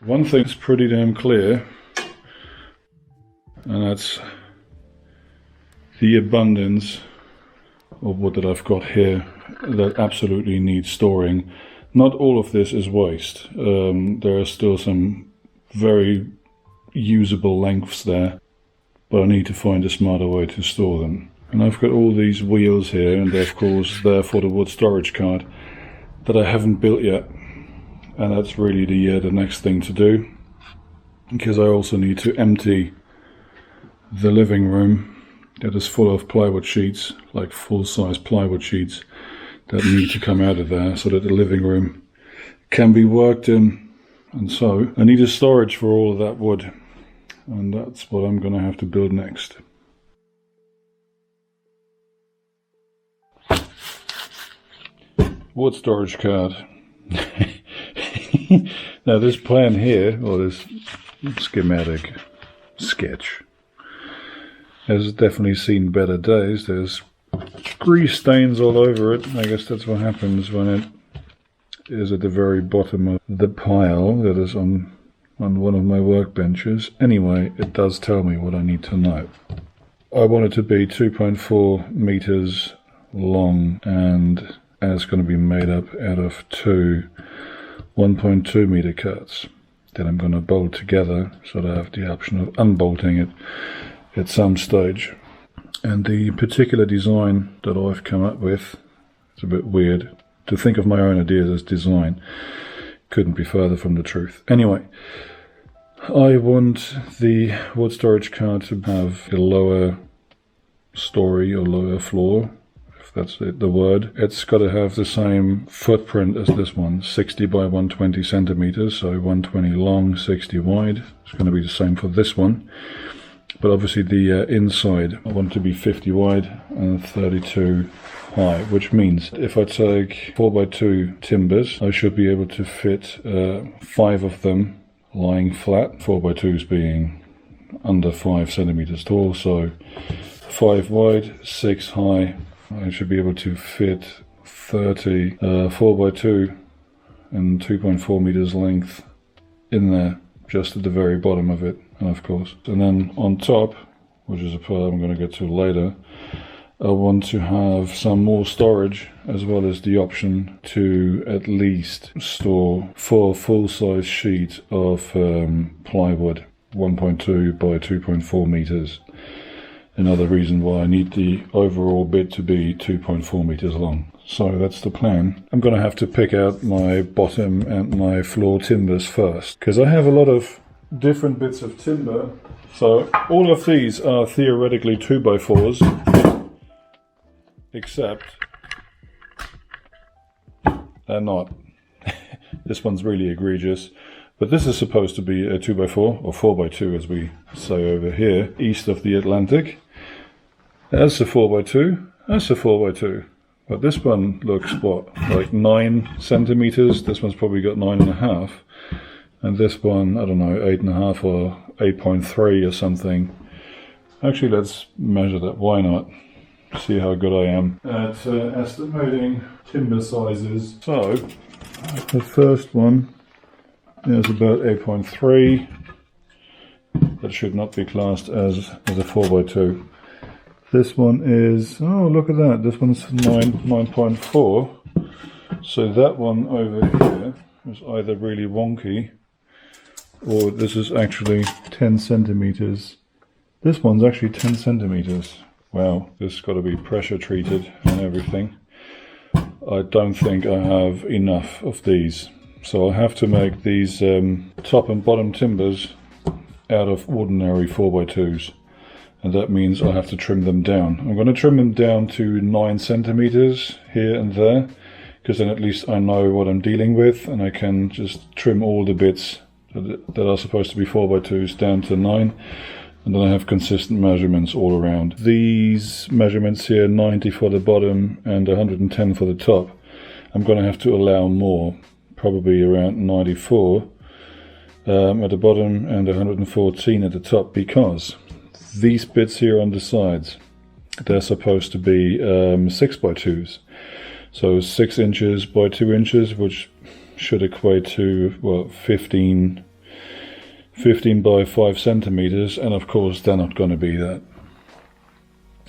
One thing's pretty damn clear, and that's the abundance of wood that I've got here that absolutely needs storing. Not all of this is waste. There are still some very usable lengths there, but I need to find a smarter way to store them. And I've got all these wheels here, and they're of course there for the wood storage cart that I haven't built yet. And that's really the next thing to do, because I also need to empty the living room that is full of plywood sheets, like full-size plywood sheets that need to come out of there so that the living room can be worked in. And so I need a storage for all of that wood, and that's what I'm going to have to build next. Wood storage cart. Now this plan here, or this schematic sketch, has definitely seen better days. There's grease stains all over it. I guess that's what happens when it is at the very bottom of the pile that is on one of my workbenches. Anyway, it does tell me what I need to know. I want it to be 2.4 meters long, and it's going to be made up out of two 1.2 meter cuts that I'm going to bolt together, so that I have the option of unbolting it at some stage. And the particular design that I've come up with, it's a bit weird to think of my own ideas as design, couldn't be further from the truth. Anyway, I want the wood storage cart to have a lower story or lower floor, if that's the word. It's got to have the same footprint as this one, 60 by 120 centimeters, so 120 long, 60 wide. It's going to be the same for this one. But obviously the inside, I want it to be 50 wide and 32 high, which means if I take 4x2 timbers, I should be able to fit 5 of them lying flat, 4x2s being under 5 centimeters tall, so 5 wide, 6 high. I should be able to fit 30 4x2 and 2.4 meters length in there, just at the very bottom of it. And of course, and then on top, which is a part I'm going to get to later, I want to have some more storage, as well as the option to at least store 4 full-size sheets of plywood, 1.2 by 2.4 meters. Another reason why I need the overall bit to be 2.4 meters long. So that's the plan. I'm going to have to pick out my bottom and my floor timbers first, because I have a lot of different bits of timber. So all of these are theoretically 2x4s, except they're not. This one's really egregious, but this is supposed to be a 2x4 or 4x2 as we say over here, east of the Atlantic. That's a 4x2, that's a 4x2. But this one looks what, like 9 centimeters. This one's probably got 9.5. And this one, I don't know, 8.5 or 8.3 or something. Actually, let's measure that. Why not? See how good I am at estimating timber sizes. So, the first one is about 8.3. That should not be classed as a 4x2. This one is, oh, look at that. This one's 9.4. So that one over here is either really wonky, or this is actually 10 centimeters. This one's actually 10 centimeters. Wow, this has got to be pressure treated and everything. I don't think I have enough of these. So I'll have to make these top and bottom timbers out of ordinary 4x2s. And that means I'll have to trim them down. I'm going to trim them down to 9 centimeters here and there, because then at least I know what I'm dealing with, and I can just trim all the bits that are supposed to be 4x2s down to 9, and then I have consistent measurements all around. These measurements here, 90 for the bottom and 110 for the top, I'm going to have to allow more, probably around 94 at the bottom and 114 at the top, because these bits here on the sides, they're supposed to be 6x2s. So 6 inches by 2 inches, which should equate to, well, 15 15 by 5 centimeters, and of course they're not going to be that.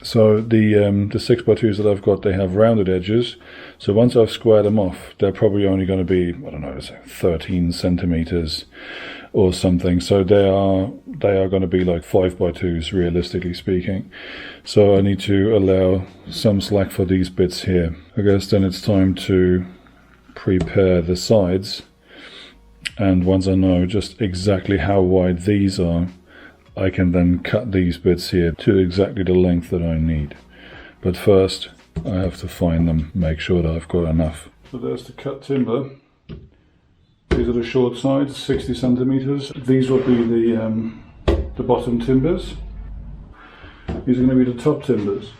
So the 6x2s that I've got, they have rounded edges, so once I've squared them off, they're probably only going to be, I don't know, 13 centimeters or something. So they are going to be like 5x2s, realistically speaking. So I need to allow some slack for these bits here. I guess then it's time to prepare the sides, and once I know just exactly how wide these are, I can then cut these bits here to exactly the length that I need. But first I have to find them, make sure that I've got enough. So there's the cut timber. These are the short sides, 60 centimeters. These will be the bottom timbers. These are going to be the top timbers.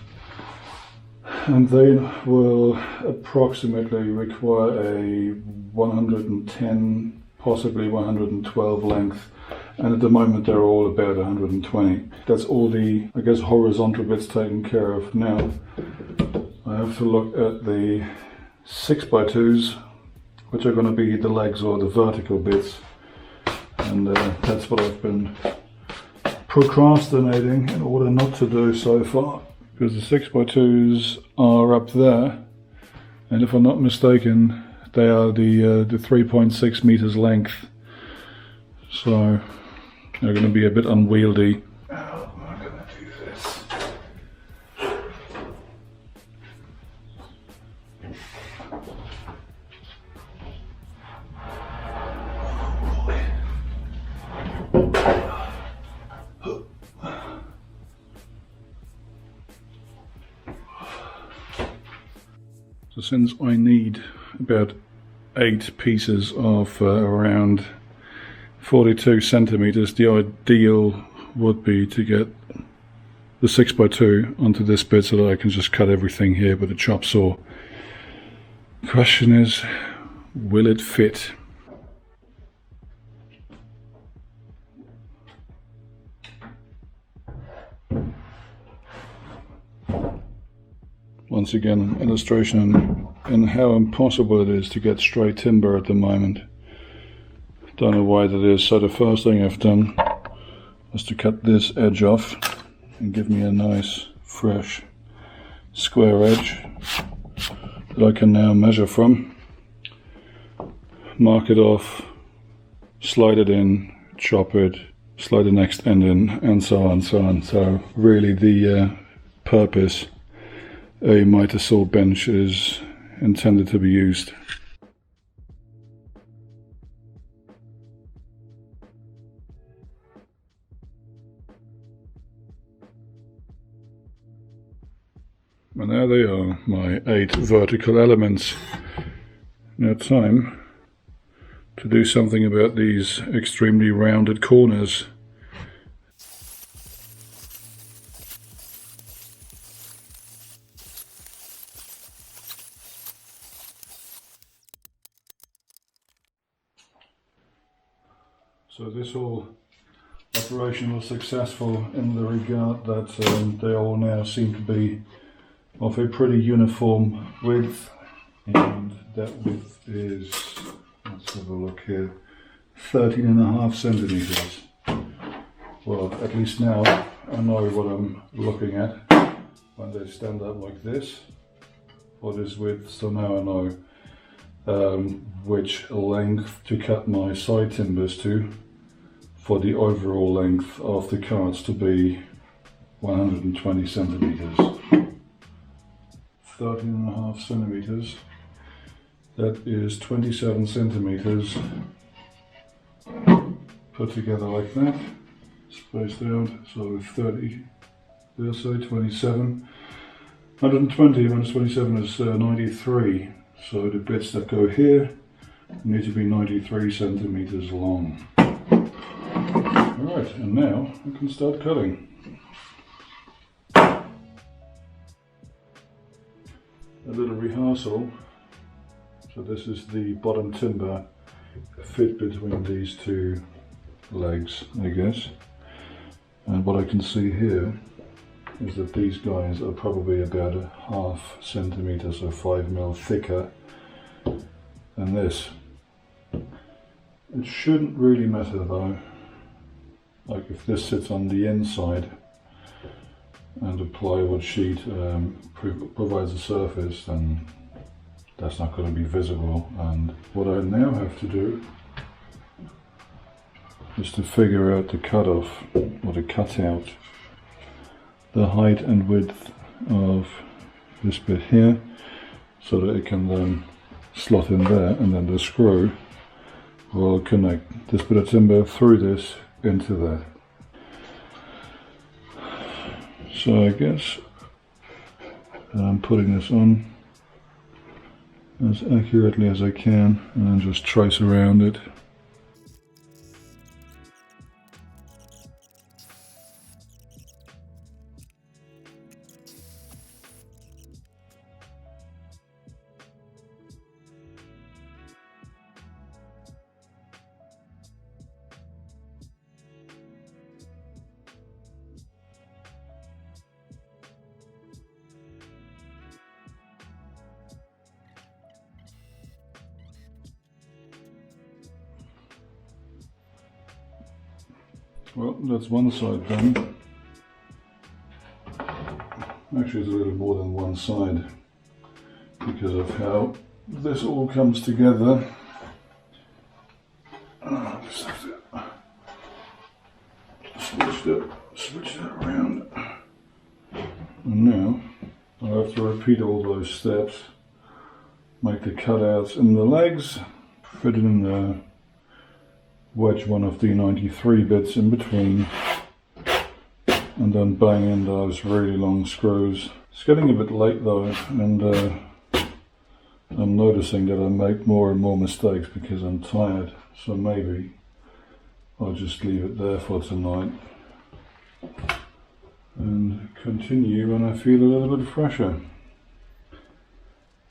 And they will approximately require a 110, possibly 112 length. And at the moment they're all about 120. That's all the, I guess, horizontal bits taken care of. Now I have to look at the 6x2s, which are going to be the legs or the vertical bits, and that's what I've been procrastinating in order not to do so far, because the 6x2s are up there, and if I'm not mistaken they are the 3.6 meters length, so they're going to be a bit unwieldy. How am I going to do this? So since I need about 8 pieces of around 42 centimeters, the ideal would be to get the 6x2 onto this bit so that I can just cut everything here with a chop saw. The question is, will it fit? Once again, an illustration in how impossible it is to get straight timber at the moment. Don't know why that is. So the first thing I've done is to cut this edge off and give me a nice fresh square edge that I can now measure from, mark it off, slide it in, chop it, slide the next end in, and so on and so on. So really the purpose a miter saw bench is intended to be used. And there they are, my 8 vertical elements. Now time to do something about these extremely rounded corners. So this whole operation was successful in the regard that they all now seem to be of a pretty uniform width, and that width is, let's have a look here, 13.5 centimeters. Well, at least now I know what I'm looking at when they stand up like this for this width, so now I know which length to cut my side timbers to for the overall length of the cards to be 120 centimeters. 13.5 centimeters, that is 27 centimeters put together like that, spaced out, so 30, let's say 27, 120 minus 27 is 93, so the bits that go here need to be 93 centimeters long. Alright, and now I can start cutting. A little rehearsal. So this is the bottom timber fit between these two legs, I guess. And what I can see here is that these guys are probably about 0.5 centimeter, so 5 mil thicker than this. It shouldn't really matter though. Like if this sits on the inside and the plywood sheet provides a surface, then that's not going to be visible. And what I now have to do is to figure out the cutoff, or the cutout, the height and width of this bit here, so that it can then slot in there, and then the screw will connect this bit of timber through this into that. So I guess I'm putting this on as accurately as I can, and then just trace around it. Well, that's one side done. Actually, it's a little more than one side because of how this all comes together. I just have to switch that around. And now I have to repeat all those steps, make the cutouts in the legs, fit it in the wedge one of the 93 bits in between, and then bang in those really long screws. It's getting a bit late though, and I'm noticing that I make more and more mistakes because I'm tired, so maybe I'll just leave it there for tonight and continue when I feel a little bit fresher.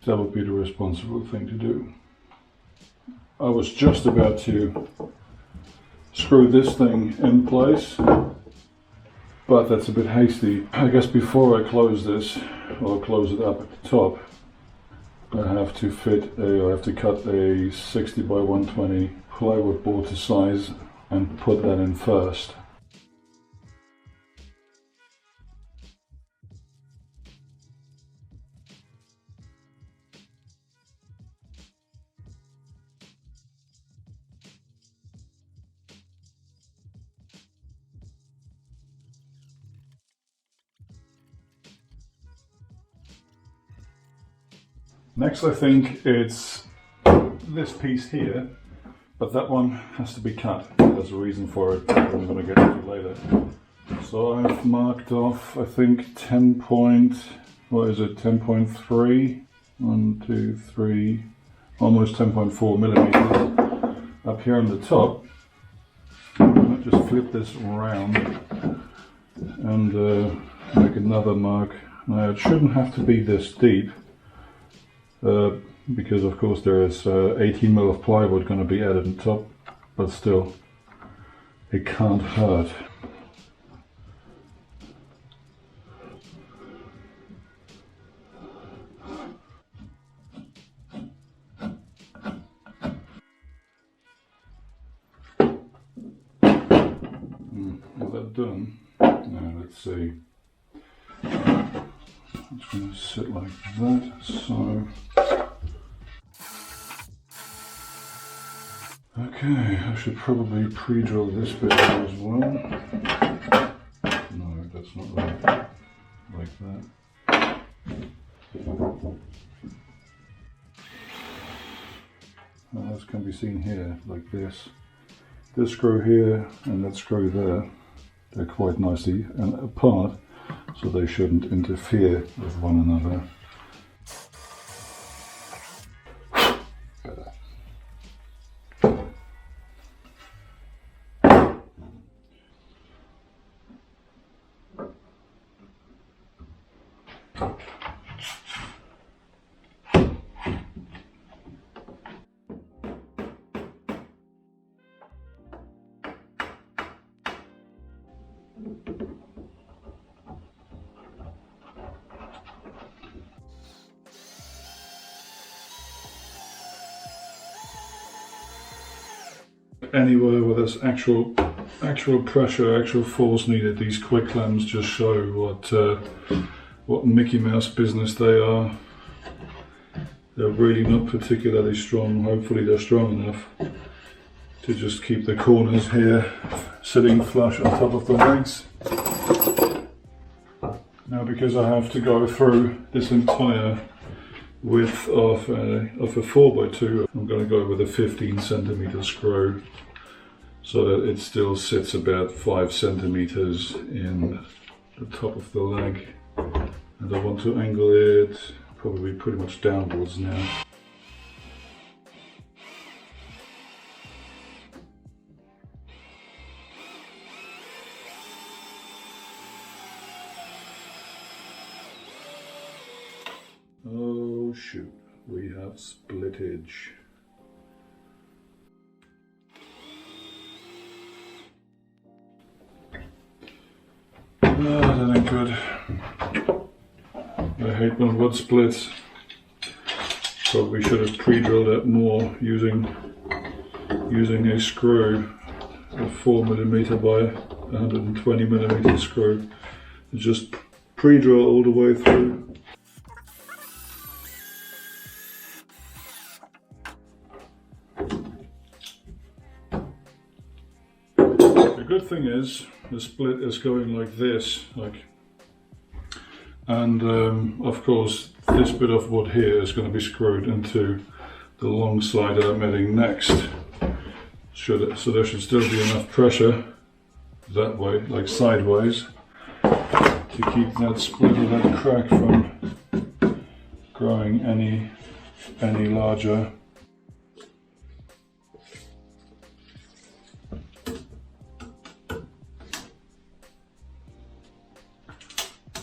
That would be the responsible thing to do. I was just about to screw this thing in place, but that's a bit hasty. I guess before I close this, or close it up at the top, I have to cut a 60 by 120 plywood board to size and put that in first. Next, I think it's this piece here, but that one has to be cut. There's a reason for it that I'm going to get into later. So I've marked off, I think 10.3? 1, 2, 3, almost 10.4 millimeters up here on the top. I'm going to just flip this around and make another mark. Now it shouldn't have to be this deep. Because of course there is 18 mil of plywood going to be added on top, but still, it can't hurt. Is that done? Now let's see. It's going to sit like that, so... Okay, I should probably pre-drill this bit as well. No, that's not right. Like that. Well, as can be seen here, like this. This screw here and that screw there, they're quite nicely apart, so they shouldn't interfere with one another. Anywhere where there's actual actual pressure, actual force needed. These quick clamps just show what Mickey Mouse business they are. They're really not particularly strong. Hopefully they're strong enough to just keep the corners here sitting flush on top of the legs. Now, because I have to go through this entire width of a 4x2, I'm going to go with a 15 centimeter screw so that it still sits about 5 centimeters in the top of the leg. And I want to angle it probably pretty much downwards now. Oh shoot, we have splittage. No, that ain't good. I hate when wood splits. Probably should have pre-drilled it more using a screw, a 4mm by 120mm screw. Just pre-drill all the way through. The good thing is the split is going like this, and of course this bit of wood here is going to be screwed into the long side that I'm adding next. So there should still be enough pressure that way, like sideways, to keep that split or that crack from growing any larger.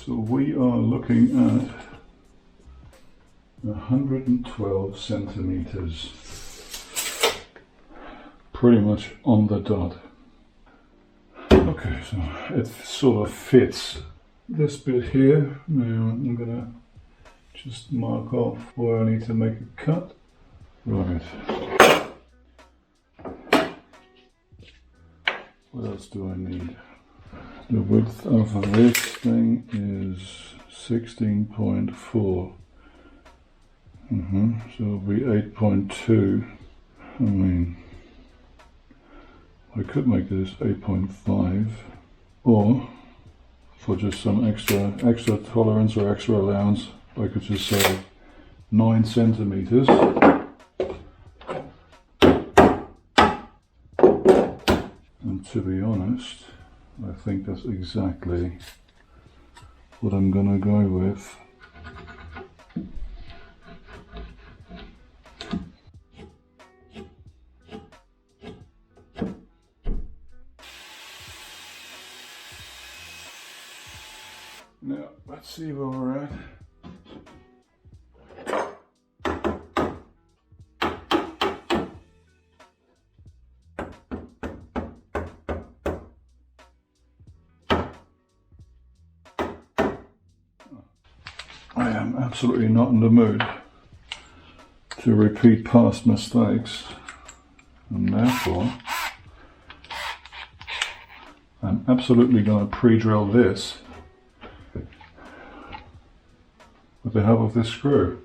So we are looking at 112 centimeters, pretty much on the dot. Okay, so it sort of fits this bit here. Now I'm gonna just mark off where I need to make a cut. Right. What else do I need? The width of this thing is 16.4. So it'll be 8.2. I mean, I could make this 8.5, or for just some extra tolerance or extra allowance, I could just say 9 centimeters. And to be honest, I think that's exactly what I'm gonna go with. Now, let's see where we're at. I am absolutely not in the mood to repeat past mistakes, and therefore I'm absolutely going to pre-drill this with the help of this screw.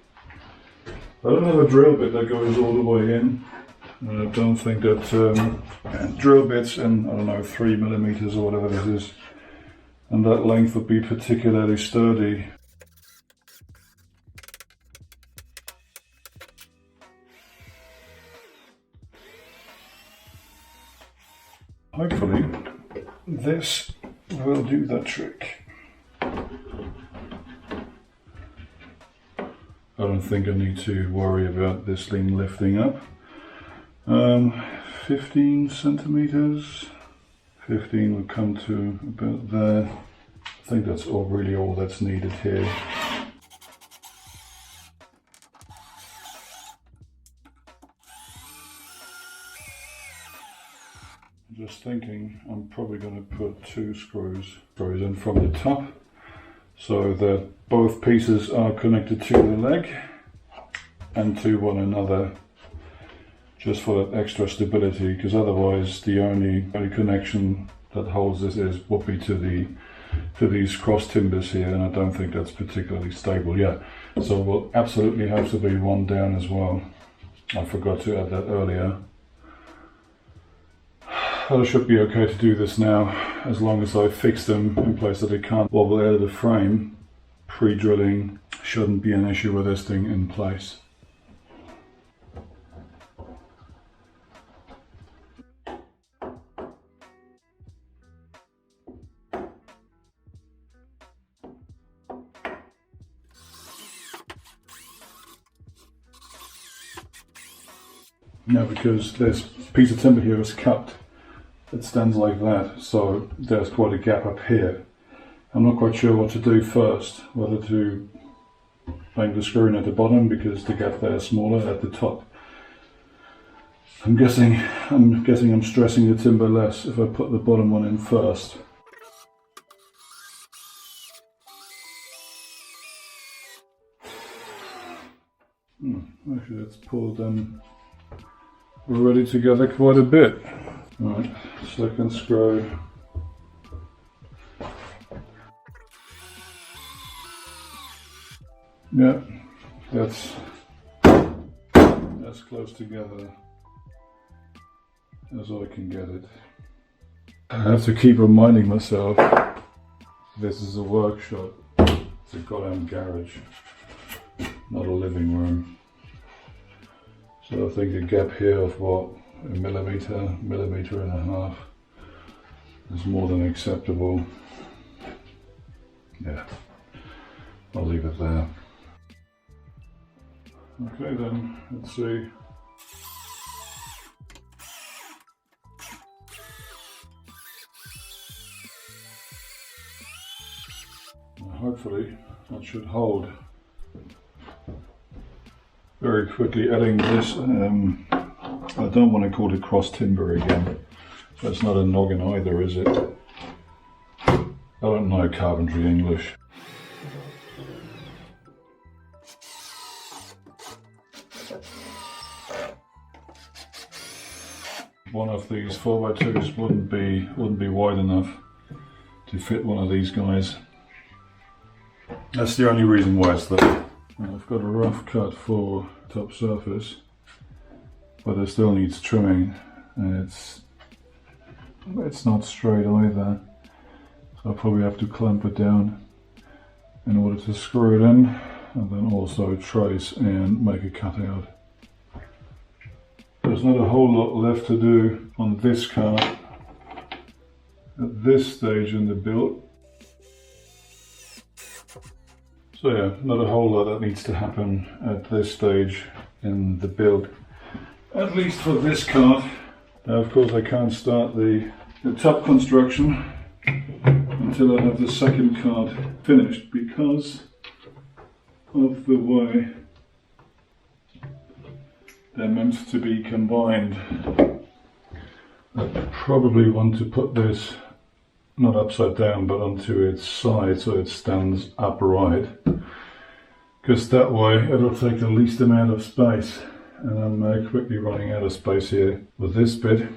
I don't have a drill bit that goes all the way in, and I don't think that drill bits in, I don't know, 3mm or whatever this is, and that length would be particularly sturdy. Hopefully this will do the trick. I don't think I need to worry about this thing lifting up. 15 centimeters. 15 would come to about there. I think that's really all that's needed here. Just thinking, I'm probably going to put 2 screws in from the top so that both pieces are connected to the leg and to one another, just for that extra stability, because otherwise the only connection that holds this would be to these cross timbers here, and I don't think that's particularly stable. Yeah, so we'll absolutely have to be one down as well. I forgot to add that earlier. I should be okay to do this now, as long as I fix them in place that they can't wobble out of the frame. Pre-drilling shouldn't be an issue with this thing in place. Now, because this piece of timber here is cut, it stands like that, so there's quite a gap up here. I'm not quite sure what to do first, whether to make the screw in at the bottom because the gap there is smaller at the top. I'm guessing I'm stressing the timber less if I put the bottom one in first. Actually, that's pulled them already together quite a bit. Right, second screw. Yeah, that's close together as I can get it. I have to keep reminding myself this is a workshop. It's a goddamn garage, not a living room. So I think a gap here of what, a millimetre and a half is more than acceptable. Yeah, I'll leave it there. Okay then, let's see. Hopefully that should hold. Very quickly adding this, I don't want to call it cross timber again. That's not a noggin either, is it? I don't know carpentry English. One of these 4x2s wouldn't be wide enough to fit one of these guys. That's the only reason why it's there. I've got a rough cut for top surface, but it still needs trimming, and it's not straight either. So I'll probably have to clamp it down in order to screw it in, and then also trace and make a cutout. There's not a whole lot left to do on this car at this stage in the build. So yeah, not a whole lot that needs to happen at this stage in the build, at least for this cart. Now of course I can't start the top construction until I have the second cart finished, because of the way they're meant to be combined. I probably want to put this not upside down but onto its side so it stands upright, because that way it'll take the least amount of space, and I'm quickly running out of space here with this bit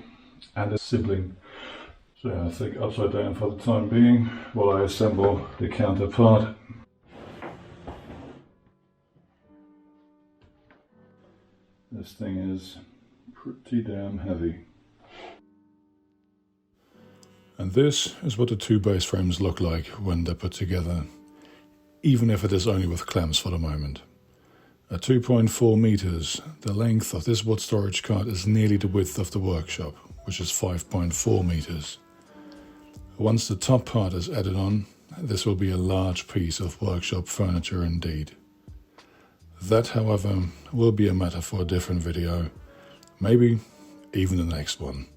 and a sibling. So yeah, I think upside down for the time being while I assemble the counterpart. This thing is pretty damn heavy. And this is what the two base frames look like when they're put together, even if it is only with clamps for the moment. At 2.4 meters, the length of this wood storage cart is nearly the width of the workshop, which is 5.4 meters. Once the top part is added on, this will be a large piece of workshop furniture indeed. That, however, will be a matter for a different video, maybe even the next one.